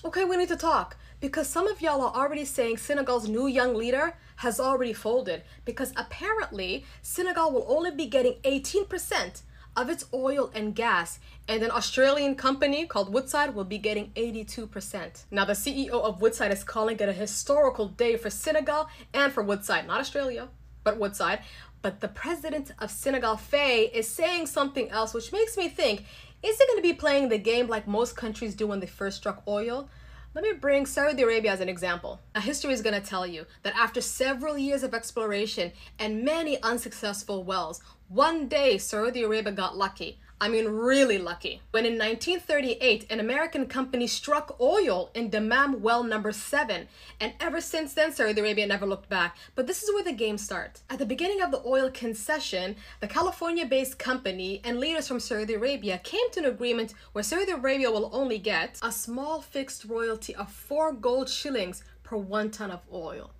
Okay, we need to talk because some of y'all are already saying Senegal's new young leader has already folded because apparently Senegal will only be getting 18% of its oil and gas, and an Australian company called Woodside will be getting 82%. Now, the CEO of Woodside is calling it a historical day for Senegal and for Woodside, not Australia, but Woodside. But the president of Senegal, Faye, is saying something else, which makes me think, is he going to be playing the game like most countries do when they first struck oil? Let me bring Saudi Arabia as an example. Now, history is going to tell you that after several years of exploration and many unsuccessful wells, one day Saudi Arabia got lucky. I mean, really lucky. When in 1938, an American company struck oil in Dammam well number 7. And ever since then, Saudi Arabia never looked back. But this is where the game starts. At the beginning of the oil concession, the California-based company and leaders from Saudi Arabia came to an agreement where Saudi Arabia will only get a small fixed royalty of 4 gold shillings per 1 ton of oil.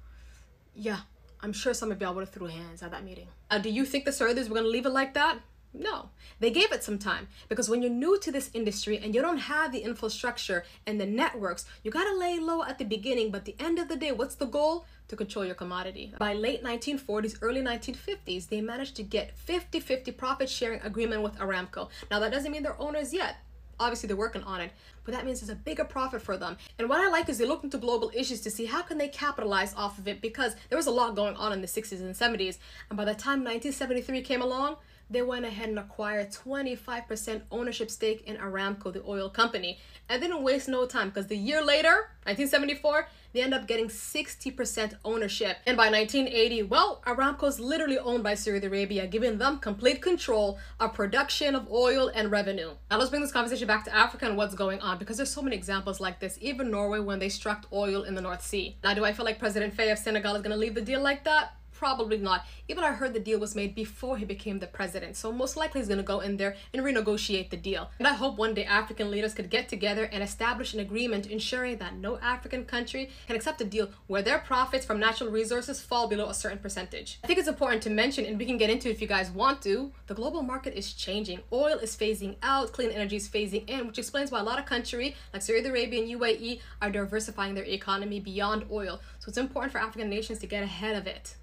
Yeah, I'm sure some of y'all would have threw hands at that meeting. Do you think the Saudis were going to leave it like that? No, they gave it some time because when you're new to this industry and you don't have the infrastructure and the networks, you gotta lay low at the beginning, but at the end of the day, what's the goal? To control your commodity. By late 1940s, early 1950s, they managed to get 50-50 profit sharing agreement with Aramco. Now that doesn't mean they're owners yet. Obviously they're working on it, but that means there's a bigger profit for them. And what I like is they looked into global issues to see how can they capitalize off of it because there was a lot going on in the 60s and 70s. And by the time 1973 came along, they went ahead and acquired 25% ownership stake in Aramco, the oil company. And they didn't waste no time because the year later, 1974, they end up getting 60% ownership. And by 1980, well, Aramco's literally owned by Saudi Arabia, giving them complete control of production of oil and revenue. Now let's bring this conversation back to Africa and what's going on because there's so many examples like this, even Norway when they struck oil in the North Sea. Now, do I feel like President Faye of Senegal is gonna leave the deal like that? Probably not. Even I heard the deal was made before he became the president. So most likely he's going to go in there and renegotiate the deal. And I hope one day African leaders could get together and establish an agreement ensuring that no African country can accept a deal where their profits from natural resources fall below a certain percentage. I think it's important to mention, and we can get into it if you guys want to, the global market is changing. Oil is phasing out, clean energy is phasing in, which explains why a lot of countries like Saudi Arabia and UAE are diversifying their economy beyond oil. So it's important for African nations to get ahead of it.